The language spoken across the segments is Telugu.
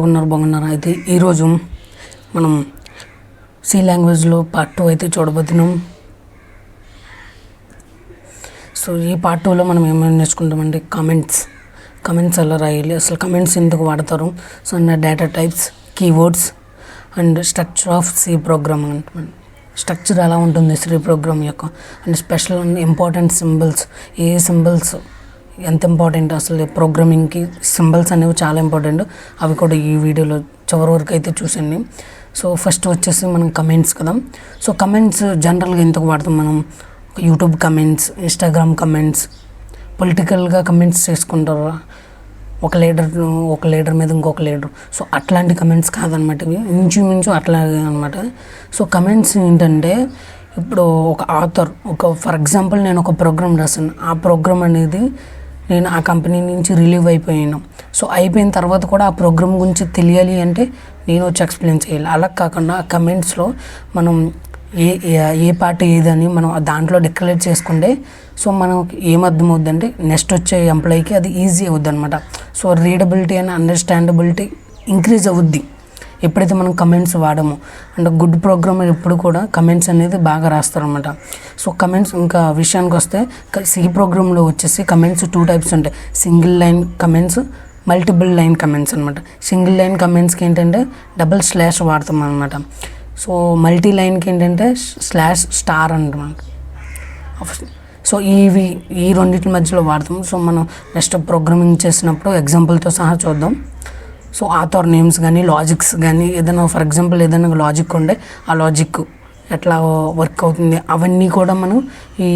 బాగున్నారు అయితే ఈరోజు మనం సి లాంగ్వేజ్లో పార్ట్ 2 అయితే చూడబోతున్నాం. సో ఈ పార్ట్ 2లో మనం ఏమైనా నేర్చుకుంటామంటే కమెంట్స్ ఎలా రాయాలి, అసలు కమెంట్స్ ఎందుకు వాడతారు, so data types, keywords and structure of C program అంటున్నాను. స్ట్రక్చర్ ఎలా ఉంటుంది సి ప్రోగ్రామ్ యొక్క and special and important symbols, ఏ సింబల్స్ ఎంత ఇంపార్టెంట్, అసలు ప్రోగ్రామింగ్కి సింబల్స్ అనేవి చాలా ఇంపార్టెంట్, అవి కూడా ఈ వీడియోలో చివరి వరకు అయితే చూసండి. సో ఫస్ట్ వచ్చేసి మనం కమెంట్స్ కదా. సో కమెంట్స్ జనరల్గా ఎందుకు వాడతాం మనం, యూట్యూబ్ కమెంట్స్, ఇన్స్టాగ్రామ్ కమెంట్స్, పొలిటికల్గా కమెంట్స్ చేసుకుంటారు ఒక లీడర్ మీద ఇంకొక లీడర్. సో అట్లాంటి కమెంట్స్ కాదనమాట, ఇవి ఇంచుమించు అట్లాగే అనమాట. సో కమెంట్స్ ఏంటంటే ఇప్పుడు ఒక ఆథర్, ఫర్ ఎగ్జాంపుల్ నేను ఒక ప్రోగ్రామ్ రాసాను, ఆ ప్రోగ్రామ్ అనేది నేను ఆ కంపెనీ నుంచి రిలీవ్ అయిపోయాను. సో అయిపోయిన తర్వాత కూడా ఆ ప్రోగ్రామ్ గురించి తెలియాలి అంటే నేను వచ్చి ఎక్స్ప్లెయిన్ చేయాలి. అలా కాకుండా ఆ కమెంట్స్లో మనం ఏ పార్ట్ ఏదని మనం దాంట్లో డిక్లేర్ చేసుకుంటే సో మనకి ఏమర్థమవుద్దంటే నెక్స్ట్ వచ్చే ఎంప్లాయీకి అది ఈజీ అవుద్ది అనమాట. So readability and understandability increase అవుద్ది ఎప్పుడైతే మనం కమెంట్స్ వాడము. అంటే గుడ్ ప్రోగ్రామర్ ఎప్పుడు కూడా కమెంట్స్ అనేది బాగా రాస్తారనమాట. సో కమెంట్స్ ఇంకా విషయానికి వస్తే సి ప్రోగ్రాంలో వచ్చేసి కమెంట్స్ 2 టైప్స్ ఉంటాయి, single line comments, multiple line comments అనమాట. సింగిల్ లైన్ కమెంట్స్కి ఏంటంటే డబుల్ స్లాష్ వాడతాం అనమాట. సో మల్టీ లైన్కి ఏంటంటే /* అనమాట. సో ఈ రెండింటి మధ్యలో వాడతాం. సో మనం నెక్స్ట్ ప్రోగ్రామింగ్ చేసినప్పుడు ఎగ్జాంపుల్తో సహా చూద్దాం. సో ఆథర్ నేమ్స్ కానీ లాజిక్స్ కానీ ఏదైనా ఫర్ ఎగ్జాంపుల్ ఏదైనా లాజిక్ ఉండే ఆ లాజిక్ ఎట్లా వర్క్ అవుతుంది అవన్నీ కూడా మనం ఈ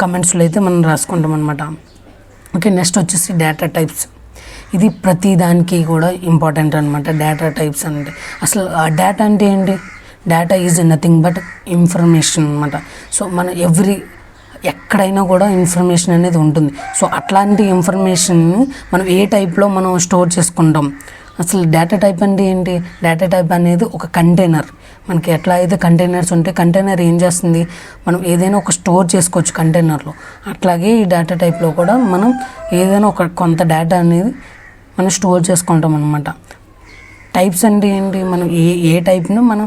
కమెంట్స్లో అయితే మనం రాసుకుంటాం అనమాట. ఓకే, నెక్స్ట్ వచ్చేసి డేటా టైప్స్. ఇది ప్రతి దానికి కూడా ఇంపార్టెంట్ అనమాట. డేటా టైప్స్ అంటే అసలు డేటా అంటే ఏంటి, data is nothing but information అనమాట. సో మన ఎక్కడైనా కూడా ఇన్ఫర్మేషన్ అనేది ఉంటుంది. సో అట్లాంటి ఇన్ఫర్మేషన్ని మనం ఏ టైప్లో మనం స్టోర్ చేసుకుంటాం. అసలు డేటా టైప్ అంటే ఏంటి, డేటా టైప్ అనేది ఒక కంటైనర్. మనకి ఎట్లా అయితే కంటైనర్స్ ఉంటే కంటైనర్ ఏం చేస్తుంది, మనం ఏదైనా ఒక స్టోర్ చేసుకోవచ్చు కంటైనర్లో. అట్లాగే ఈ డేటా టైప్లో కూడా మనం ఏదైనా కొంత డేటా అనేది మనం స్టోర్ చేసుకుంటాం అనమాట. టైప్స్ అంటే ఏంటి, మనం ఏ టైప్ను మనం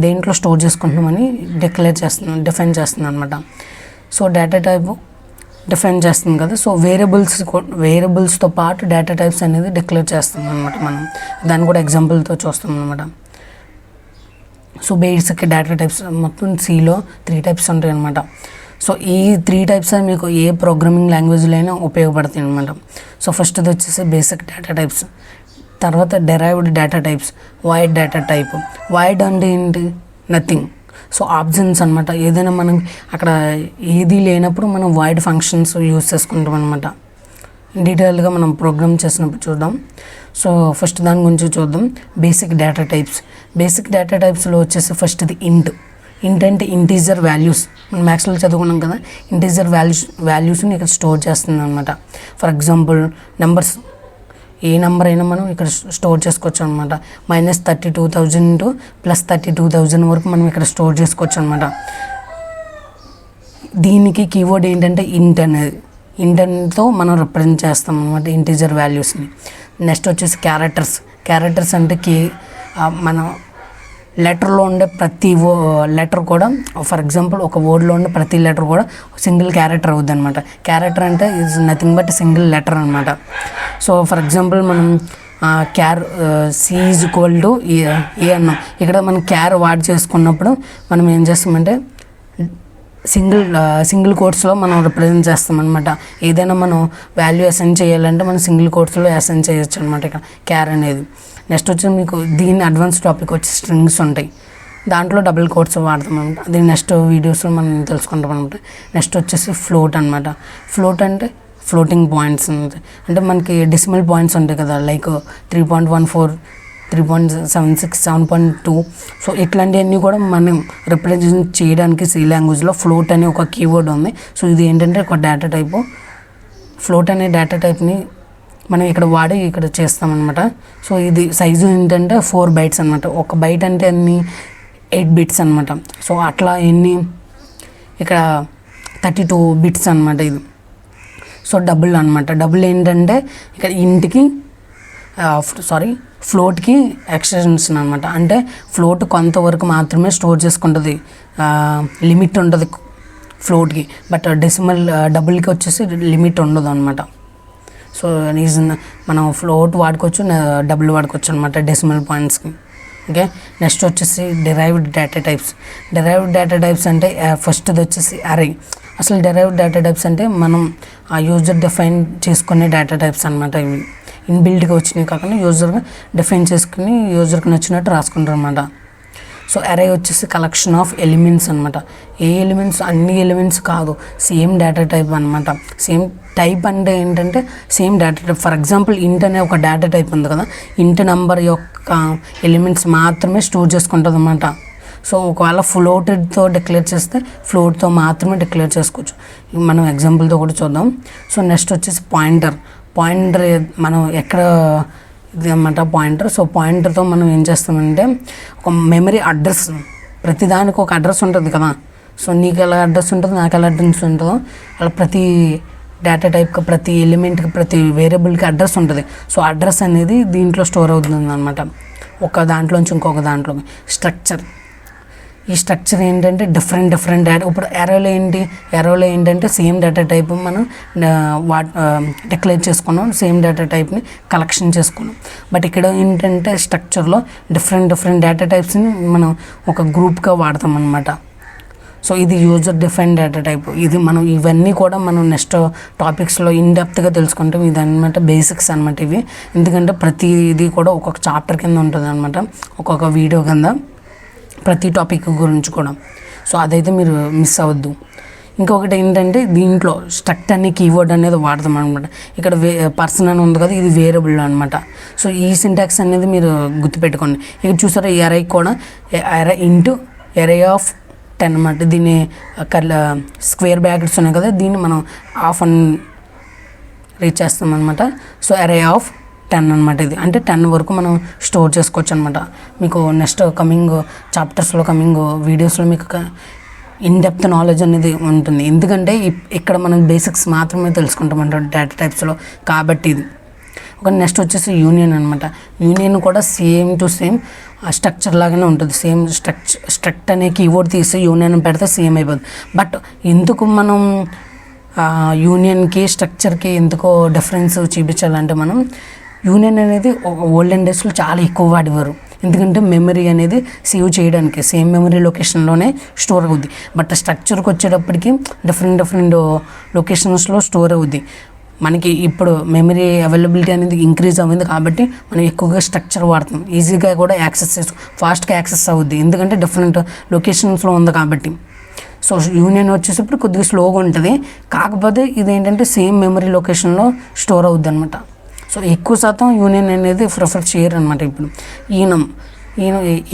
దేంట్లో స్టోర్ చేసుకుంటున్నామని డిఫైన్ చేస్తున్నాం అనమాట. సో డేటా టైప్ డిఫైన్ చేస్తుంది కదా. సో వేరియబుల్స్తో పాటు డేటా టైప్స్ అనేది డిక్లేర్ చేస్తాం అనమాట. మనం దాన్ని కూడా ఎగ్జాంపుల్తో చూస్తాం అనమాట. సో బేసిక్ డేటా టైప్స్ మొత్తం సిలో 3 టైప్స్ ఉంటాయి అనమాట. సో ఈ 3 టైప్స్ మీకు ఏ ప్రోగ్రామింగ్ లాంగ్వేజ్లో అయినా ఉపయోగపడతాయి అనమాట. సో ఫస్ట్ది వచ్చేసి బేసిక్ డేటా టైప్స్, తర్వాత derived data types, wide data type. Wide అంటే ఏంటి, నథింగ్. సో ఆప్షన్స్ అనమాట, ఏదైనా మనం అక్కడ ఏది లేనప్పుడు మనం వైడ్ ఫంక్షన్స్ యూజ్ చేసుకుంటాం అనమాట. డీటెయిల్గా మనం ప్రోగ్రామ్ చేసినప్పుడు చూద్దాం. సో ఫస్ట్ దాని గురించి చూద్దాం. Basic data types. Basic data టైప్స్లో వచ్చేసి ఫస్ట్ది ఇంట్ అంటే ఇంటీజర్ వాల్యూస్. మనం మ్యాథ్స్లో చదువుకున్నాం కదా, ఇంటీజర్ వాల్యూస్ని ఇక్కడ స్టోర్ చేస్తుంది అనమాట. For example numbers, A number అయినా మనం ఇక్కడ స్టోర్ చేసుకోవచ్చు అనమాట. -32,000 +32,000 వరకు మనం ఇక్కడ స్టోర్ చేసుకోవచ్చు అనమాట. దీనికి కీవర్డ్ ఏంటంటే ఇంట్ అనేది, ఇంట్తో మనం రిప్రజెంట్ చేస్తాం అనమాట ఇంటీజర్ వాల్యూస్ని. నెక్స్ట్ వచ్చేసి క్యారెక్టర్స్ అంటే మన లెటర్లో ఉండే ప్రతి లెటర్ కూడా, ఫర్ ఎగ్జాంపుల్ ఒక వర్డ్లో ఉండే ప్రతి లెటర్ కూడా సింగిల్ క్యారెక్టర్ అవుద్ది అనమాట. క్యారెక్టర్ అంటే is nothing but single letter అనమాట. సో ఫర్ ఎగ్జాంపుల్ మనం C = A అన్నాం. ఇక్కడ మనం క్యార్ వాడ్ చేసుకున్నప్పుడు మనం ఏం చేస్తామంటే సింగిల్ కోట్స్లో మనం రిప్రజెంట్ చేస్తాం అనమాట. ఏదైనా మనం వాల్యూ అసైన్ చేయాలంటే మనం సింగిల్ కోట్స్లో అసైన్ చేయొచ్చు అనమాట ఇక్కడ క్యార్ అనేది. నెక్స్ట్ వచ్చి మీకు దీని అడ్వాన్స్ టాపిక్ వచ్చి స్ట్రింగ్స్ ఉంటాయి, దాంట్లో డబుల్ కోట్స్ వాడతాం అనమాట. అది నెక్స్ట్ వీడియోస్లో మనం తెలుసుకుంటాం అనమాట. నెక్స్ట్ వచ్చేసి ఫ్లోట్ అనమాట. ఫ్లోట్ అంటే ఫ్లోటింగ్ పాయింట్స్ అంటే మనకి డెసిమల్ పాయింట్స్ ఉంటాయి కదా, లైక్ 3.14, 3.76, 7.2. సో ఇట్లాంటివన్నీ కూడా మనం రిప్రజెంట్ చేయడానికి సి లాంగ్వేజ్లో ఫ్లోట్ అనే ఒక కీవర్డ్ ఉంది. సో ఇది ఏంటంటే ఒక డేటా టైపు. ఫ్లోట్ అనే డేటా టైప్ని మనం ఇక్కడ వాడి ఇక్కడ చేస్తామన్నమాట. సో ఇది సైజు ఏంటంటే 4 bytes అనమాట. ఒక బైట్ అంటే అన్ని 8 bits అనమాట. సో అట్లా ఇక్కడ 32 bits అనమాట ఇది. సో డబుల్ అనమాట. డబుల్ ఏంటంటే ఇక్కడ ఇంటికి ఫ్లోట్కి ఎక్స్టెన్షన్ అనమాట. అంటే ఫ్లోట్ కొంతవరకు మాత్రమే స్టోర్ చేసుకుంటుంది, లిమిట్ ఉండదు ఫ్లోట్కి. బట్ డెసిమల్ డబుల్కి వచ్చేసి లిమిట్ ఉండదు అనమాట. సో మనం ఫ్లోట్ వాడుకోవచ్చు, డబుల్ వాడుకోవచ్చు అనమాట డెసిమల్ పాయింట్స్కి. ఓకే, నెక్స్ట్ వచ్చేసి derived data types. Derived data types అంటే ఫస్ట్ది వచ్చేసి అరే. అసలు డిరైవ్డ్ డేటా టైప్స్ అంటే మనం ఆ యూజర్ డిఫైన్ చేసుకునే డేటా టైప్స్ అనమాట. ఇవి ఇన్బిల్ట్గా వచ్చినాయి కాకుండా యూజర్గా డిఫైన్ చేసుకుని యూజర్కి నచ్చినట్టు రాసుకుంటారు అనమాట. సో అరే వచ్చేసి కలెక్షన్ ఆఫ్ ఎలిమెంట్స్ అనమాట. ఏ ఎలిమెంట్స్, అన్ని ఎలిమెంట్స్ కాదు, సేమ్ డేటా టైప్ అనమాట. సేమ్ టైప్ అంటే ఏంటంటే same data type. For example ఇంట్ అనే ఒక డేటా టైప్ ఉంది కదా, ఇంట్ నెంబర్ యొక్క ఎలిమెంట్స్ మాత్రమే స్టోర్ చేసుకుంటుంది అనమాట. సో ఒకవేళ ఫ్లోటెడ్తో డిక్లేర్ చేస్తే ఫ్లోట్తో మాత్రమే డిక్లేర్ చేసుకోవచ్చు. మనం ఎగ్జాంపుల్తో కూడా చూద్దాం. సో నెక్స్ట్ వచ్చేసి పాయింటర్. పాయింటర్ మనం ఎక్కడ ఇది అన్నమాట పాయింటర్. సో పాయింటర్తో మనం ఏం చేస్తామంటే ఒక మెమరీ అడ్రస్, ప్రతిదానికి ఒక అడ్రస్ ఉంటుంది కదా. సో నీకు ఎలా అడ్రస్ ఉంటుంది, నాకు ఎలా అడ్రస్ ఉంటుందో అలా ప్రతి డేటా టైప్కి, ప్రతి ఎలిమెంట్కి, ప్రతి వేరియబుల్కి అడ్రస్ ఉంటుంది. సో అడ్రస్ అనేది దీంట్లో స్టోర్ అవుతుంది అనమాట, ఒక దాంట్లోంచి ఇంకొక దాంట్లోకి. స్ట్రక్చర్, ఈ స్ట్రక్చర్ ఏంటంటే డిఫరెంట్ డేటా. ఇప్పుడు ఎరోలో ఏంటంటే సేమ్ డేటా టైప్ మనం డిక్లేర్ చేసుకున్నాం, సేమ్ డేటా టైప్ని కలెక్షన్ చేసుకున్నాం. బట్ ఇక్కడ ఏంటంటే స్ట్రక్చర్లో డిఫరెంట్ డేటా టైప్స్ని మనం ఒక గ్రూప్గా వాడతాం అనమాట. సో ఇది యూజర్ డిఫైన్ డేటా టైప్. ఇది మనం ఇవన్నీ కూడా మనం నెక్స్ట్ టాపిక్స్లో ఇన్డెప్త్గా తెలుసుకుంటాం. ఇది అనమాట బేసిక్స్ అనమాట ఇవి. ఎందుకంటే ప్రతి ఇది కూడా ఒక్కొక్క చాప్టర్ కింద ఉంటుంది అనమాట, ఒక్కొక్క వీడియో కింద ప్రతి టాపిక్ గురించి కూడా. సో అదైతే మీరు మిస్ అవ్వద్దు. ఇంకొకటి ఏంటంటే దీంట్లో స్ట్రక్ట్ అనే కీవర్డ్ అనేది వాడతాం అనమాట. ఇక్కడ పర్సన్ అని ఉంది కదా, ఇది వేరియబుల్ అనమాట. సో ఈ సింటాక్స్ అనేది మీరు గుర్తుపెట్టుకోండి. ఇక్కడ చూసారా ఈ అరే కూడా అరే ఇంటూ అరే ఆఫ్ 10 అనమాట. దీన్ని స్క్వేర్ బ్రాకెట్స్ ఉన్నాయి కదా, దీన్ని మనం హాఫ్ అని రీచ్ చేస్తాం అనమాట. సో అరే ఆఫ్ 10 అనమాట. ఇది అంటే 10 వరకు మనం స్టోర్ చేసుకోవచ్చు అనమాట. మీకు నెక్స్ట్ కమింగ్ చాప్టర్స్లో, కమింగ్ వీడియోస్లో మీకు ఇన్డెప్త్ నాలెడ్జ్ అనేది ఉంటుంది. ఎందుకంటే ఇక్కడ మనం బేసిక్స్ మాత్రమే తెలుసుకుంటామంట డేటా టైప్స్లో కాబట్టి. ఇది ఒక నెక్స్ట్ వచ్చేసి యూనియన్ అనమాట. యూనియన్ కూడా సేమ్ టు సేమ్ స్ట్రక్చర్ లాగానే ఉంటుంది. సేమ్ స్ట్రక్ట్ అనే కీవర్డ్ తీసి యూనియన్ పెడితే సేమ్ అయిపోతుంది. బట్ ఎందుకు మనం యూనియన్కి స్ట్రక్చర్కి ఎందుకో డిఫరెన్స్ చూపించాలంటే, మనం యూనియన్ అనేది ఓల్డెన్ డేస్లో చాలా ఎక్కువ వాడేవారు. ఎందుకంటే మెమరీ అనేది సేవ్ చేయడానికి సేమ్ మెమరీ లొకేషన్లోనే స్టోర్ అవుద్ది. బట్ స్ట్రక్చర్కి వచ్చేటప్పటికి డిఫరెంట్ లొకేషన్స్లో స్టోర్ అవుద్ది. మనకి ఇప్పుడు మెమరీ అవైలబిలిటీ అనేది ఇంక్రీజ్ అయింది కాబట్టి మనం ఎక్కువగా స్ట్రక్చర్ వాడతాం. ఈజీగా కూడా ఫాస్ట్గా యాక్సెస్ అవుద్ది, ఎందుకంటే డిఫరెంట్ లొకేషన్స్లో ఉంది కాబట్టి. సో యూనియన్ వచ్చేటప్పుడు కొద్దిగా స్లోగా ఉంటుంది, కాకపోతే ఇదేంటంటే సేమ్ మెమరీ లొకేషన్లో స్టోర్ అవుద్ది అనమాట. సో ఎక్కువ శాతం యూనియన్ అనేది ప్రిఫర్ చేయరు అనమాట. ఇప్పుడు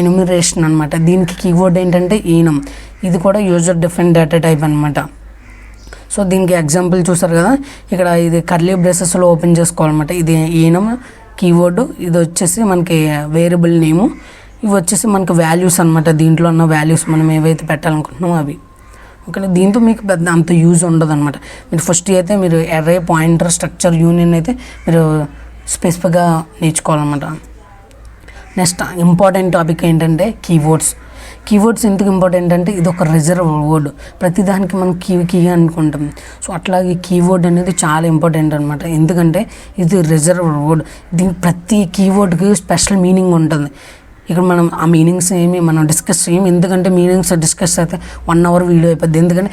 ఎన్యూమరేషన్ అనమాట. దీనికి కీవర్డ్ ఏంటంటే ఈనం. ఇది కూడా యూజర్ డిఫైన్ డేటా టైప్ అనమాట. సో దీనికి ఎగ్జాంపుల్ చూసారు కదా, ఇక్కడ ఇది కర్లీ బ్రేసెస్లో ఓపెన్ చేసుకోవాలన్నమాట. ఇది ఈనం కీవర్డ్, ఇది వచ్చేసి మనకి వేరియబుల్ నేము, ఇవి వచ్చేసి మనకి వాల్యూస్ అనమాట. దీంట్లో ఉన్న వాల్యూస్ మనం ఏవైతే పెట్టాలనుకుంటున్నామో అవి. ఓకే, దీంతో మీకు పెద్ద అంత యూజ్ ఉండదు అనమాట. మీరు ఫస్ట్ అయితే మీరు అరే, పాయింటర్, స్ట్రక్చర్, యూనియన్ అయితే మీరు స్పెసిఫిక్గా నేర్చుకోవాలన్నమాట. నెక్స్ట్ ఇంపార్టెంట్ టాపిక్ ఏంటంటే కీవర్డ్స్. కీవర్డ్స్ ఎందుకు ఇంపార్టెంట్ అంటే ఇది ఒక రిజర్వ్ వర్డ్. ప్రతిదానికి మనం కీ అనుకుంటాం. సో అట్లాగే కీవర్డ్ అనేది చాలా ఇంపార్టెంట్ అనమాట. ఎందుకంటే ఇది రిజర్వ్ వర్డ్. దీనికి ప్రతి కీవర్డ్కి స్పెషల్ మీనింగ్ ఉంటుంది. ఇక్కడ మనం ఆ మీనింగ్స్ మనం డిస్కస్ చేయం, ఎందుకంటే మీనింగ్స్ డిస్కస్ అయితే 1 hour వీడియో అయిపోద్ది. ఎందుకంటే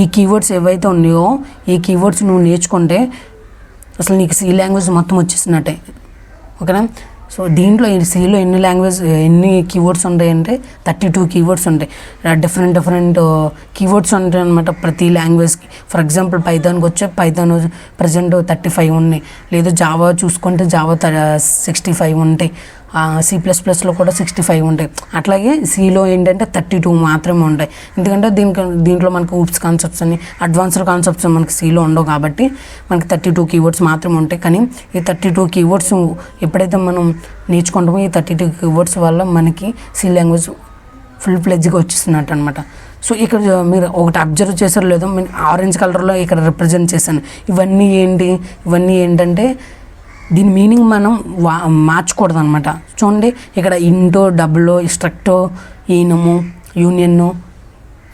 ఈ కీవర్డ్స్ ఏవైతే ఉన్నాయో ఈ కీవర్డ్స్ నువ్వు నేర్చుకుంటే అసలు నీకు సి లాంగ్వేజ్ మొత్తం వచ్చేసినట్టే. ఓకేనా. సో దీంట్లో సిలో ఎన్ని కీవర్డ్స్ ఉంటాయంటే 32 కీవర్డ్స్ ఉంటాయి. డిఫరెంట్ కీవర్డ్స్ ఉంటాయి అనమాట ప్రతి లాంగ్వేజ్కి. ఫర్ ఎగ్జాంపుల్ పైథాన్కి వచ్చే పైథాన్ ప్రజెంట్ 35 ఉన్నాయి, లేదా జావా చూసుకుంటే జావా 65 ఉంటాయి, C++లో కూడా 65 ఉంటాయి. అట్లాగే సిలో ఏంటంటే 32 మాత్రమే ఉంటాయి. ఎందుకంటే దీంట్లో మనకు ఊప్స్ కాన్సెప్ట్స్ అని అడ్వాన్స్డ్ కాన్సెప్ట్స్ మనకి సిలో ఉండవు కాబట్టి మనకి 32 కీవర్డ్స్ మాత్రమే ఉంటాయి. కానీ ఈ 32 కీవర్డ్స్ ఎప్పుడైతే మనం నేర్చుకుంటామో ఈ 32 కీవర్డ్స్ వల్ల మనకి సి లాంగ్వేజ్ ఫుల్ ఫ్లెడ్జ్గా వచ్చేస్తున్నట్టు అనమాట. సో ఇక్కడ మీరు ఒకటి అబ్జర్వ్ చేశారో లేదో, నేను ఆరెంజ్ కలర్లో ఇక్కడ రిప్రజెంట్ చేశాను. ఇవన్నీ ఏంటంటే దీని మీనింగ్ మనం మార్చకూడదు అనమాట. చూడండి ఇక్కడ ఇంటో, డబుల్, స్ట్రక్టో, enum, union,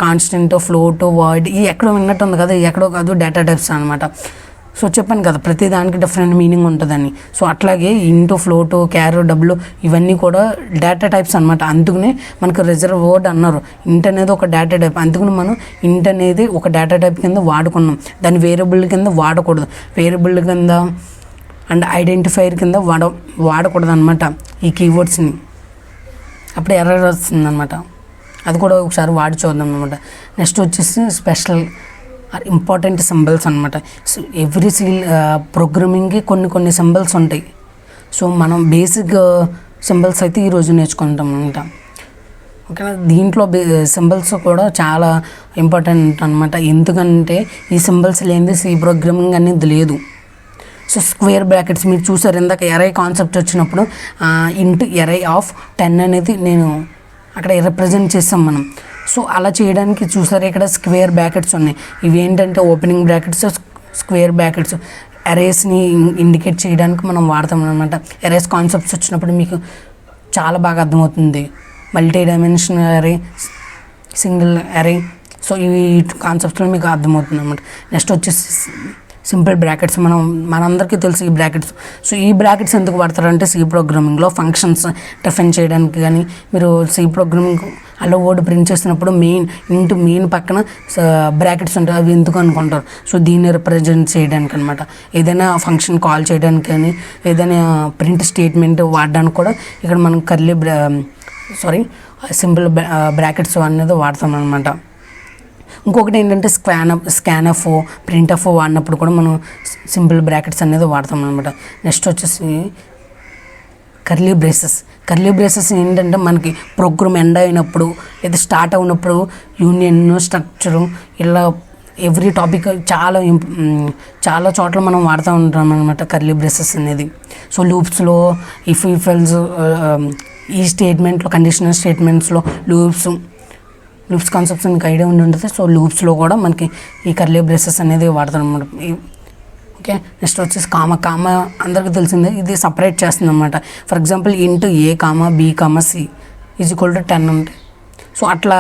constant, float, void ఇవి ఎక్కడో విన్నట్టు ఉంది కదా, ఎక్కడో కాదు డేటా టైప్స్ అనమాట. సో చెప్పాను కదా ప్రతి దానికి డిఫరెంట్ మీనింగ్ ఉంటుందని. సో అట్లాగే ఇంటూ, ఫ్లోటు, క్యారో, డబుల్ ఇవన్నీ కూడా డేటా టైప్స్ అనమాట. అందుకనే మనకు రిజర్వ్ వర్డ్ అన్నారు. ఇంట్ అనేది ఒక డేటా టైప్, అందుకని మనం ఇంట్ అనేది ఒక డేటా టైప్ కింద వాడుకున్నాం. దాన్ని వేరియబుల్ కింద వాడకూడదు. వేరియబుల్ కింద అండ్ ఐడెంటిఫైర్ కింద వాడకూడదు అనమాట ఈ కీవర్డ్స్ని. అప్పుడు ఎర్రర్ వస్తుంది అనమాట. అది కూడా ఒకసారి వాడి చూద్దాం అనమాట. నెక్స్ట్ వచ్చేసి స్పెషల్ ఇంపార్టెంట్ సింబల్స్ అనమాట. సో ఎవ్రీ ప్రోగ్రామింగ్కి కొన్ని సింబల్స్ ఉంటాయి. సో మనం బేసిక్ సింబల్స్ అయితే ఈరోజు నేర్చుకుంటాం అనమాట. ఓకేనా, దీంట్లో సింబల్స్ కూడా చాలా ఇంపార్టెంట్ అనమాట. ఎందుకంటే ఈ సింబల్స్ లేనిది సి ప్రోగ్రామింగ్ అనేది లేదు. సో స్క్వేర్ బ్రాకెట్స్ మీరు చూసారు ఇందాక ఎరై కాన్సెప్ట్ వచ్చినప్పుడు ఇంటూ ఎరై ఆఫ్ 10 అనేది నేను అక్కడ రిప్రజెంట్ చేస్తాం మనం. సో అలా చేయడానికి చూసారు ఇక్కడ స్క్వేర్ బ్రాకెట్స్ ఉన్నాయి. ఇవి ఏంటంటే ఓపెనింగ్ బ్రాకెట్స్, స్క్వేర్ బ్రాకెట్స్ అరేస్ని ఇండికేట్ చేయడానికి మనం వాడతాం అనమాట. అరేస్ కాన్సెప్ట్స్ వచ్చినప్పుడు మీకు చాలా బాగా అర్థమవుతుంది. మల్టీ డైమెన్షనల్ అరే, సింగిల్ అరే, సో ఈ కాన్సెప్ట్స్లో మీకు అర్థమవుతుంది అనమాట. నెక్స్ట్ వచ్చేసి సింపుల్ బ్రాకెట్స్. మనందరికీ తెలుసు ఈ బ్రాకెట్స్. సో ఈ బ్రాకెట్స్ ఎందుకు వాడతారంటే సి ప్రోగ్రామింగ్లో ఫంక్షన్స్ డిఫైన్ చేయడానికి కానీ, మీరు సి ప్రోగ్రామింగ్ అలా వర్డ్ ప్రింట్ చేసినప్పుడు మెయిన్ పక్కన బ్రాకెట్స్ ఉంటాయి. అవి ఎందుకు అనుకుంటారు. సో దీన్ని రిప్రజెంట్ చేయడానికి అనమాట. ఏదైనా ఫంక్షన్ కాల్ చేయడానికి కానీ, ఏదైనా ప్రింట్ స్టేట్మెంట్ వాడడానికి కూడా ఇక్కడ మనం సింపుల్ బ్రాకెట్స్ అనేది వాడతాం అనమాట. ఇంకొకటి ఏంటంటే స్కాన్ఎఫ్, ప్రింట్ఎఫ్ వాడినప్పుడు కూడా మనం సింపుల్ బ్రాకెట్స్ అనేది వాడతాం అనమాట. నెక్స్ట్ వచ్చేసి కర్లీ బ్రేసెస్ ఏంటంటే మనకి ప్రోగ్రామ్ ఎండ్ అయినప్పుడు లేదా స్టార్ట్ అయినప్పుడు యూనియన్, స్ట్రక్చరు ఇలా ఎవ్రీ టాపిక్ చాలా చోట్ల మనం వాడుతూ ఉంటాం అనమాట కర్లీ బ్రేసెస్ అనేది. సో లూప్స్లో ఇఫ్ ఎల్స్ ఈ స్టేట్మెంట్లో, కండిషనల్ స్టేట్మెంట్స్లో లూప్స్ కాన్సెప్ట్స్ మీకు ఐడియా ఉండి ఉంటుంది. సో లూప్స్లో కూడా మనకి ఈ కర్లీ బ్రేసెస్ అనేది వాడతాం అనమాట. ఓకే, నెక్స్ట్ వచ్చేసి కామా అందరికీ తెలిసిందే. ఇది సపరేట్ చేస్తుంది అనమాట. For example into A, B, C = 10 ఉంటాయి. సో అట్లా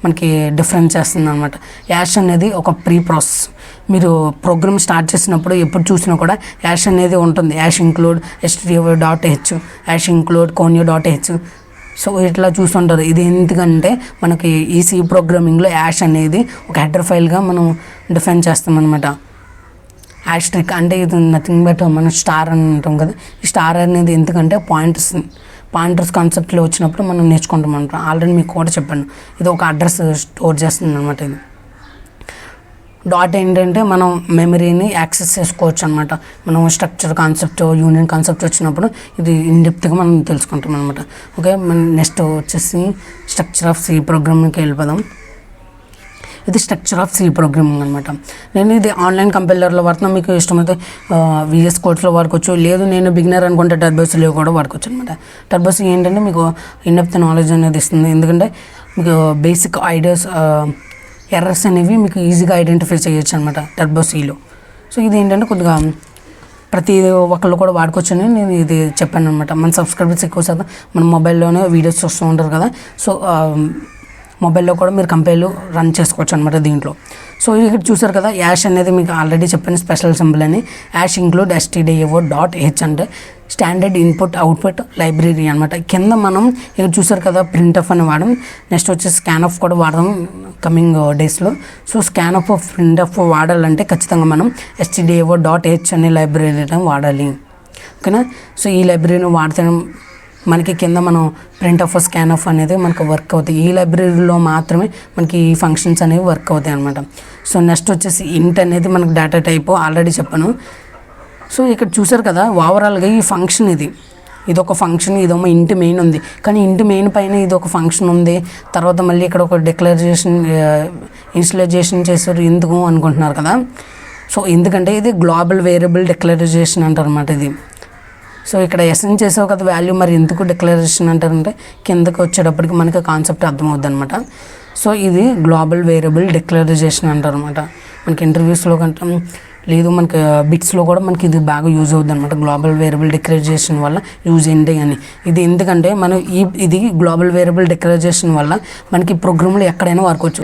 మనకి డిఫరెన్స్ చేస్తుంది అనమాట. యాష్ అనేది ఒక ప్రీ ప్రాసెస్. మీరు ప్రోగ్రామ్ స్టార్ట్ చేసినప్పుడు ఎప్పుడు చూసినా కూడా యాష్ అనేది ఉంటుంది. Ash include stdio.h, ash include conio.h. So ఇట్లా చూస్తుంటారు. ఇది ఎందుకంటే మనకి ఈ సి ప్రోగ్రామింగ్లో యాష్ అనేది ఒక హెడర్ ఫైల్గా మనం డిఫైన్ చేస్తాం అనమాట. యాస్ట్రిక్ అంటే ఇది నథింగ్ బట్ మనం స్టార్ అని అంటాం కదా. ఈ స్టార్ అనేది ఎందుకంటే పాయింటర్స్ కాన్సెప్ట్లో వచ్చినప్పుడు మనం నేర్చుకుంటాం అనమాట. ఆల్రెడీ మీకు కూడా చెప్పాను, ఇది ఒక అడ్రస్ స్టోర్ చేస్తుంది అనమాట. ఇది డాట్ ఏంటంటే మనం మెమరీని యాక్సెస్ చేసుకోవచ్చు అనమాట. మనం స్ట్రక్చర్ కాన్సెప్ట్, యూనియన్ కాన్సెప్ట్ వచ్చినప్పుడు ఇది ఇన్డెప్త్గా మనం తెలుసుకుంటాం అనమాట. ఓకే, నెక్స్ట్ వచ్చేసి స్ట్రక్చర్ ఆఫ్ సి ప్రోగ్రామింగ్కి వెళ్ళిపోదాం. ఇది స్ట్రక్చర్ ఆఫ్ సి ప్రోగ్రామింగ్ అనమాట. నేను ఇది ఆన్లైన్ కంపైలర్లో వాడుతున్నాను. మీకు ఇష్టమైతే VS కోడ్స్లో వాడుకోవచ్చు. లేదు నేను బిగినర్ అనుకుంటే టర్బోసీలో కూడా వాడుకోవచ్చు అనమాట. టర్బోసీ ఏంటంటే మీకు ఇన్డెప్త్ నాలెడ్జ్ అనేది ఇస్తుంది. ఎందుకంటే మీకు బేసిక్ ఐడియాస్, ఎర్రర్స్ అనేవి మీకు ఈజీగా ఐడెంటిఫై చేయొచ్చు అనమాట టర్బోసీలో. సో ఇది ఏంటంటే కొద్దిగా ప్రతి ఒక్కళ్ళు కూడా వాడుకోవచ్చు అని నేను ఇది చెప్పాను అనమాట. మన సబ్స్క్రైబర్స్ ఎక్కువ శాతం మన మొబైల్లోనే వీడియోస్ చూస్తూ ఉంటారు కదా. సో మొబైల్లో కూడా మీరు కంపైల్ రన్ చేసుకోవచ్చు అనమాట దీంట్లో. సో ఇక్కడ చూసారు కదా, యాష్ అనేది మీకు ఆల్రెడీ చెప్పాను స్పెషల్ సింబల్ అని. యాష్ ఇంక్లూడ్ stdio.h అంటే స్టాండర్డ్ ఇన్పుట్ అవుట్పుట్ లైబ్రరీ అనమాట. కింద మనం ఇక్కడ చూసారు కదా ప్రింట్ఎఫ్ అని వాడడం. నెక్స్ట్ వచ్చి స్కాన్ఎఫ్ కూడా వాడదాం కమింగ్ డేస్లో. సో స్కాన్ఎఫ్, ప్రింట్ఎఫ్ వాడాలంటే ఖచ్చితంగా మనం stdio.h అనే లైబ్రరీని వాడాలి. ఓకేనా, సో ఈ లైబ్రరీని వాడితే మనకి కింద మనం ప్రింట్ఎఫ్, స్కాన్ఎఫ్ అనేది మనకు వర్క్ అవుతాయి. ఈ లైబ్రరీలో మాత్రమే మనకి ఈ ఫంక్షన్స్ అనేవి వర్క్ అవుతాయి అనమాట. సో నెక్స్ట్ వచ్చేసి ఇంట్ అనేది మనకు డేటా టైప్ ఆల్రెడీ చెప్పాను. సో ఇక్కడ చూసారు కదా ఓవరాల్గా ఈ ఫంక్షన్ ఇదొక ఫంక్షన్, ఇదేమో ఇంటి మెయిన్ ఉంది. కానీ ఇంటి మెయిన్ పైన ఇది ఒక ఫంక్షన్ ఉంది. తర్వాత మళ్ళీ ఇక్కడ ఒక ఇనిషియలైజేషన్ చేశారు. ఎందుకు అనుకుంటున్నారు కదా. సో ఎందుకంటే ఇది గ్లోబల్ వేరియబుల్ డిక్లరేషన్ అంటారు అనమాట ఇది. సో ఇక్కడ ఎస్ఎన్ చేసావు కదా వాల్యూ, మరి ఎందుకు డిక్లరేషన్ అంటారంటే కిందకి వచ్చేటప్పటికి మనకి కాన్సెప్ట్ అర్థమవుద్ది అనమాట. సో ఇది గ్లోబల్ వేరియబుల్ డిక్లరేషన్ అంటారు అనమాట. మనకి ఇంటర్వ్యూస్లో కంటే లేదు మనకి బిట్స్లో కూడా మనకి ఇది బాగా యూజ్ అవుతుంది అనమాట. గ్లోబల్ వేరియబుల్ డిక్లరేషన్ వల్ల యూజ్ ఏంటి అని. ఇది ఎందుకంటే మనం ఇది గ్లోబల్ వేరియబుల్ డిక్లరేషన్ వల్ల మనకి ప్రోగ్రామ్లో ఎక్కడైనా వాడుకోవచ్చు.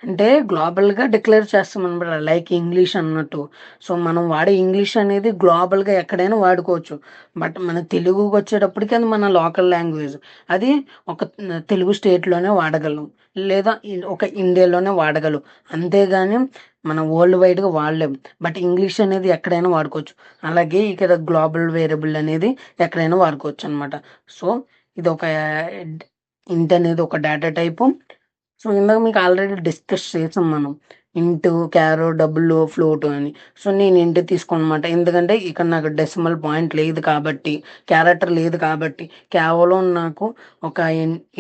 అంటే గ్లోబల్గా డిక్లేర్ చేస్తాం అనమాట, లైక్ ఇంగ్లీష్ అన్నట్టు. సో మనం వాడే ఇంగ్లీష్ అనేది గ్లోబల్గా ఎక్కడైనా వాడుకోవచ్చు. బట్ మన తెలుగుకి వచ్చేటప్పటికి అది మన లోకల్ లాంగ్వేజ్. అది ఒక తెలుగు స్టేట్లోనే వాడగలం, లేదా ఒక ఇండియాలోనే వాడగలం. అంతేగాని మనం వరల్డ్ వైడ్గా వాడలేం. బట్ ఇంగ్లీష్ అనేది ఎక్కడైనా వాడుకోవచ్చు. అలాగే ఇక్కడ గ్లోబల్ వేరియబుల్ అనేది ఎక్కడైనా వాడుకోవచ్చు అనమాట. సో ఇది ఒక ఇంట్ అనేది ఒక డేటా టైపు. సో ఇందాక మీకు ఆల్రెడీ డిస్కస్ చేసాం మనం, ఇంటూ క్యారో డబుల్ ఫ్లోట్ అని. సో నేను ఇంటి తీసుకోనమాట, ఎందుకంటే ఇక్కడ నాకు డెసిమల్ పాయింట్ లేదు కాబట్టి, క్యారెక్టర్ లేదు కాబట్టి, కేవలం నాకు ఒక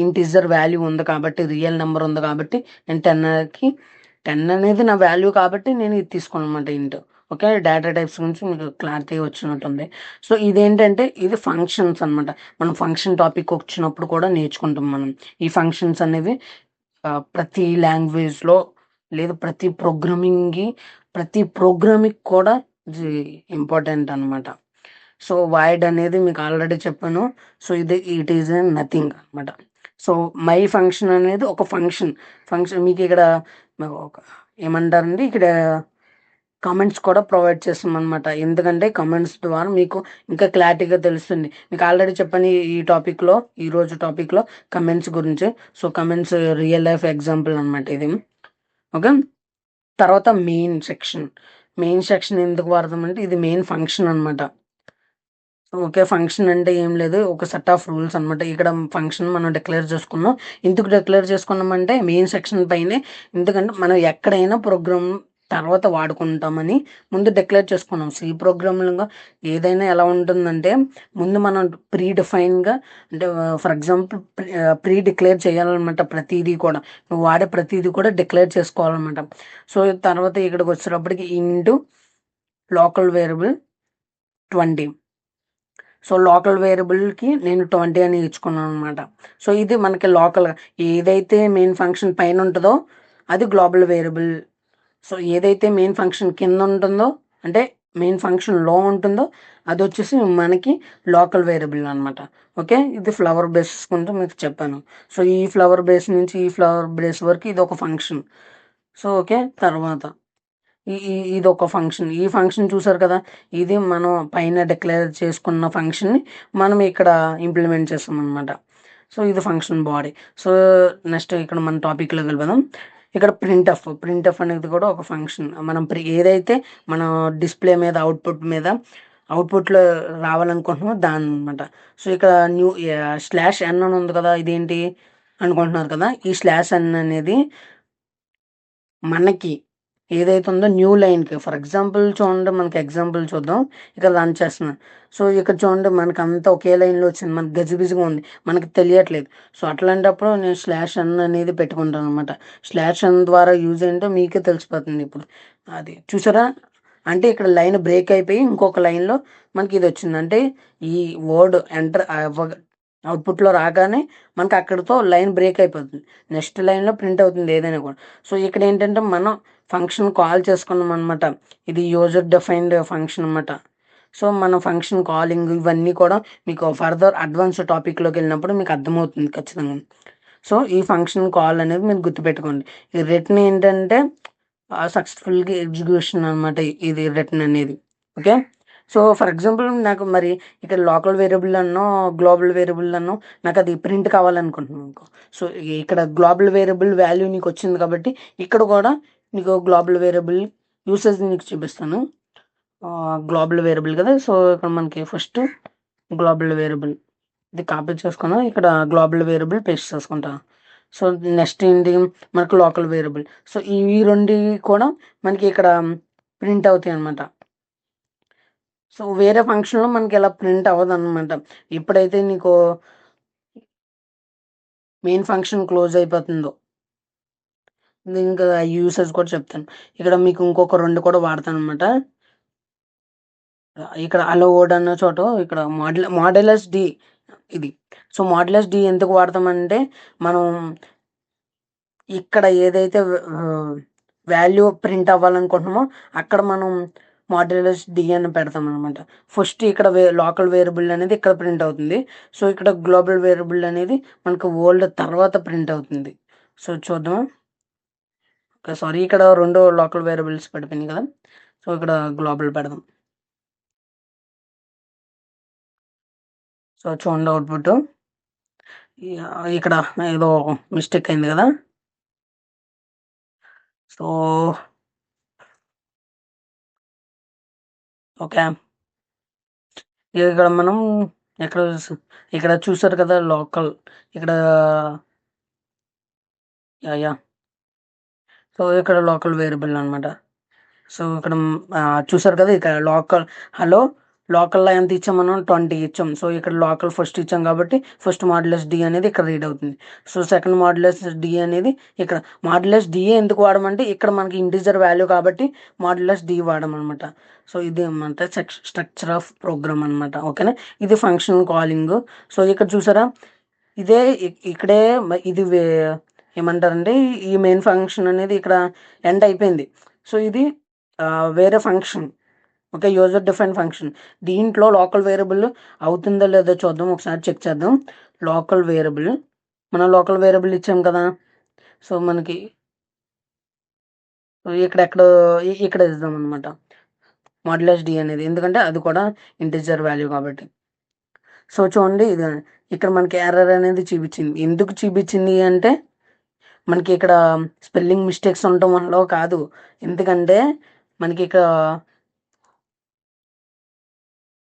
ఇంటిజర్ వాల్యూ ఉంది కాబట్టి, రియల్ నెంబర్ ఉంది కాబట్టి నేను 10 అనేది నా వాల్యూ కాబట్టి నేను ఇది తీసుకోనమాట ఇంటూ. ఓకే, డేటా టైప్స్ గురించి మీకు క్లారిటీ వచ్చినట్టుంది. సో ఇదేంటంటే ఇది ఫంక్షన్స్ అనమాట. మనం ఫంక్షన్ టాపిక్ వచ్చినప్పుడు కూడా నేర్చుకుంటాం మనం. ఈ ఫంక్షన్స్ అనేవి ప్రతి లాంగ్వేజ్లో లేదా ప్రతి ప్రోగ్రామింగ్ కూడా ఇది ఇంపార్టెంట్ అనమాట. సో వైడ్ అనేది మీకు ఆల్రెడీ చెప్పాను. సో ఇట్ ఈజ్ నథింగ్ అనమాట. సో మై ఫంక్షన్ అనేది ఒక ఫంక్షన్ మీకు ఇక్కడ ఏమంటారండి, ఇక్కడ కమెంట్స్ కూడా ప్రొవైడ్ చేస్తాం అనమాట. ఎందుకంటే కమెంట్స్ ద్వారా మీకు ఇంకా క్లారిటీగా తెలుస్తుంది. మీకు ఆల్రెడీ చెప్పాను ఈ టాపిక్లో, ఈరోజు టాపిక్లో కమెంట్స్ గురించి. So comments real life example అనమాట ఇది. ఓకే, తర్వాత మెయిన్ సెక్షన్ ఎందుకు వాడతామంటే ఇది మెయిన్ ఫంక్షన్ అనమాట. ఓకే, ఫంక్షన్ అంటే ఏం లేదు, ఒక సెట్ ఆఫ్ రూల్స్ అనమాట. ఇక్కడ ఫంక్షన్ మనం డిక్లేర్ చేసుకున్నాం. ఎందుకు డిక్లేర్ చేసుకున్నామంటే మెయిన్ సెక్షన్ పైనే, ఎందుకంటే మనం ఎక్కడైనా ప్రోగ్రామ్ తర్వాత వాడుకుంటామని ముందు డిక్లేర్ చేసుకున్నాం. సి ప్రోగ్రామింగ్ ఏదైనా ఎలా ఉంటుందంటే ముందు మనం డిఫైన్గా, అంటే ఫర్ ఎగ్జాంపుల్ డిక్లేర్ చేయాలన్నమాట. ప్రతిదీ కూడా నువ్వు వాడే ప్రతిదీ కూడా డిక్లేర్ చేసుకోవాలన్నమాట. సో తర్వాత ఇక్కడికి వచ్చేటప్పటికి int local variable 20. So local వేరియబుల్కి నేను 20 అని ఇచ్చుకున్నాను అనమాట. సో ఇది మనకి లోకల్, ఏదైతే మెయిన్ ఫంక్షన్ పైన ఉంటుందో అది గ్లోబల్ వేరియబుల్. సో ఏదైతే మెయిన్ ఫంక్షన్ కింద ఉంటుందో, అంటే మెయిన్ ఫంక్షన్లో ఉంటుందో అది వచ్చేసి మనకి లోకల్ వేరియబుల్ అనమాట. ఓకే, ఇది ఫ్లవర్ బేస్ కుంటూ మీకు చెప్పాను. సో ఈ ఫ్లవర్ బేస్ నుంచి ఈ ఫ్లవర్ బేస్ వరకు ఇది ఒక ఫంక్షన్. సో ఓకే, తర్వాత ఇది ఒక ఫంక్షన్. ఈ ఫంక్షన్ చూసారు కదా, ఇది మనం పైన డిక్లేర్ చేసుకున్న ఫంక్షన్ని మనం ఇక్కడ ఇంప్లిమెంట్ చేస్తాం అనమాట. సో ఇది ఫంక్షన్ బాడీ. సో నెక్స్ట్ ఇక్కడ మన టాపిక్లోకి వెళ్ళిపోదాం. ఇక్కడ ప్రింట్ ఎఫ్ అనేది కూడా ఒక ఫంక్షన్. మనం ఏదైతే మన డిస్ప్లే మీద అవుట్పుట్లో రావాలనుకుంటున్నామో దాని అనమాట. సో ఇక్కడ /n అని ఉంది కదా, ఇదేంటి అనుకుంటున్నారు కదా. ఈ /n అనేది మనకి ఏదైతే ఉందో న్యూ లైన్కి, ఫర్ ఎగ్జాంపుల్ చూడండి, మనకి ఎగ్జాంపుల్ చూద్దాం. ఇక్కడ రన్ చేస్తున్నాను. సో ఇక్కడ చూడండి మనకు అంతా ఒకే లైన్లో వచ్చింది, మనకి గజిబిజిగా ఉంది, మనకి తెలియట్లేదు. సో అట్లాంటప్పుడు నేను /n అనేది పెట్టుకుంటాను అనమాట. /n ద్వారా యూజ్ ఏంటో మీకే తెలిసిపోతుంది. ఇప్పుడు అది చూసారా, అంటే ఇక్కడ లైన్ బ్రేక్ అయిపోయి ఇంకొక లైన్లో మనకి ఇది వచ్చింది. అంటే ఈ వర్డ్ ఎంటర్ అవుట్పుట్లో రాగానే మనకి అక్కడితో లైన్ బ్రేక్ అయిపోతుంది, నెక్స్ట్ లైన్లో ప్రింట్ అవుతుంది ఏదైనా కూడా. సో ఇక్కడ ఏంటంటే మనం ఫంక్షన్ కాల్ చేసుకున్నాం అనమాట. ఇది యూజర్ డిఫైన్డ్ ఫంక్షన్ అనమాట. సో మన ఫంక్షన్ కాలింగ్ ఇవన్నీ కూడా మీకు ఫర్దర్ అడ్వాన్స్ టాపిక్లోకి వెళ్ళినప్పుడు మీకు అర్థమవుతుంది ఖచ్చితంగా. సో ఈ ఫంక్షన్ కాల్ అనేది మీరు గుర్తుపెట్టుకోండి. ఈ రిటర్న్ ఏంటంటే సక్సెస్ఫుల్గా ఎగ్జిక్యూషన్ అనమాట, ఇది రిటర్న్ అనేది. ఓకే, సో ఫర్ ఎగ్జాంపుల్ నాకు మరి ఇక్కడ లోకల్ వేరియబుల్ అన్నో గ్లోబల్ వేరియబుల్ అన్నో నాకు అది ప్రింట్ కావాలనుకుంటున్నాను అనుకో. సో ఇక్కడ గ్లోబల్ వేరియబుల్ వాల్యూ నీకు వచ్చింది కాబట్టి ఇక్కడ కూడా నీకు గ్లోబల్ వేరియబుల్ యూసేజ్ నీకు చూపిస్తాను. గ్లోబల్ వేరియబుల్ కదా, సో ఇక్కడ మనకి ఫస్ట్ గ్లోబల్ వేరియబుల్ ఇది కాపీ చేసుకున్నా, ఇక్కడ గ్లోబల్ వేరియబుల్ పేస్ట్ చేసుకుంటా. సో నెక్స్ట్ ఏంటి, మనకు లోకల్ వేరియబుల్. సో ఈ రెండు కూడా మనకి ఇక్కడ ప్రింట్ అవుతాయి అనమాట. సో వేరే ఫంక్షన్లో మనకి ఇలా ప్రింట్ అవ్వదు అనమాట. ఎప్పుడైతే నీకు మెయిన్ ఫంక్షన్ క్లోజ్ అయిపోతుందో, ఇంకా యూసేజ్ కూడా చెప్తాను. ఇక్కడ మీకు ఇంకొక 2 కూడా వాడతాను అనమాట. ఇక్కడ అలోవర్డ్ అన్న చోట ఇక్కడ మాడ్యులస్ డి ఇది. సో మాడ్యులస్ డి ఎందుకు వాడతామంటే మనం ఇక్కడ ఏదైతే వాల్యూ ప్రింట్ అవ్వాలనుకుంటున్నామో అక్కడ మనం మాడ్యులస్ డి అని పెడతాం అనమాట. ఫస్ట్ ఇక్కడ లోకల్ వేరియబుల్ అనేది ఇక్కడ ప్రింట్ అవుతుంది. సో ఇక్కడ గ్లోబల్ వేరియబుల్ అనేది మనకు వరల్డ్ తర్వాత ప్రింట్ అవుతుంది. సో చూద్దాం. ఓకే, సారీ, ఇక్కడ రెండు లోకల్ వేరియబుల్స్ పడిపోయినాయి కదా. సో ఇక్కడ గ్లోబల్ పెడదాం. సో చూడండి అవుట్పుట్. ఇక్కడ ఏదో మిస్టేక్ అయింది కదా. సో ఓకే, ఇక్కడ మనం ఎక్కడ ఇక్కడ చూసారు కదా లోకల్, ఇక్కడ యా సో ఇక్కడ లోకల్ వేరియబుల్ అనమాట. సో ఇక్కడ చూసారు కదా, ఇక్కడ హలో లోకల్లో ఎంత ఇచ్చాం మనం 20 ఇచ్చాం. సో ఇక్కడ లోకల్ ఫస్ట్ ఇచ్చాం కాబట్టి ఫస్ట్ మాడ్యులస్ డి అనేది ఇక్కడ రీడ్ అవుతుంది. సో సెకండ్ మాడ్యులస్ డి అనేది ఇక్కడ మాడ్యులస్ డి ఎందుకు వాడమంటే ఇక్కడ మనకి ఇంటిజర్ వాల్యూ కాబట్టి మాడ్యులస్ డి వాడమన్నమాట. సో ఇది ఏమంటే స్ట్రక్చర్ ఆఫ్ ప్రోగ్రామ్ అనమాట. ఓకేనా, ఇది ఫంక్షన్ కాలింగ్. సో ఇక్కడ చూసారా, ఇదే ఇక్కడే ఇది ఏమంటారంటే ఈ మెయిన్ ఫంక్షన్ అనేది ఇక్కడ ఎండ్ అయిపోయింది. సో ఇది వేరే function. Okay, user define function. దీంట్లో లోకల్ వేరియబుల్ అవుతుందో లేదో చూద్దాం, ఒకసారి చెక్ చేద్దాం. లోకల్ వేరియబుల్, మనం లోకల్ వేరియబుల్ ఇచ్చాం కదా. సో మనకి ఇక్కడ ఇక్కడ ఇద్దాం అనమాట మాడ్యులస్ డి అనేది, ఎందుకంటే అది కూడా ఇంటిజర్ వాల్యూ కాబట్టి. సో చూడండి, ఇది ఇక్కడ మనకి ఎర్రర్ అనేది చూపించింది. ఎందుకు చూపించింది అంటే మనకి ఇక్కడ స్పెల్లింగ్ మిస్టేక్స్ ఉండటం వల్ల కాదు, ఎందుకంటే మనకి ఇక్కడ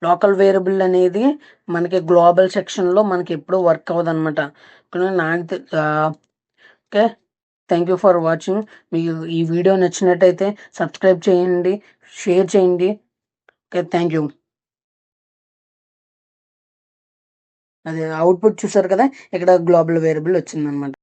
లోకల్ వేరియబుల్ అనేది మనకి గ్లోబల్ సెక్షన్లో మనకి ఎప్పుడూ వర్క్ అవ్వదు అనమాట. నాకు okay, thank you for watching. మీకు ఈ వీడియో నచ్చినట్టయితే సబ్స్క్రైబ్ చేయండి, షేర్ చేయండి. Okay, thank you. అదే అవుట్పుట్ చూసారు కదా, ఇక్కడ గ్లోబల్ వేరియబుల్ వచ్చిందనమాట.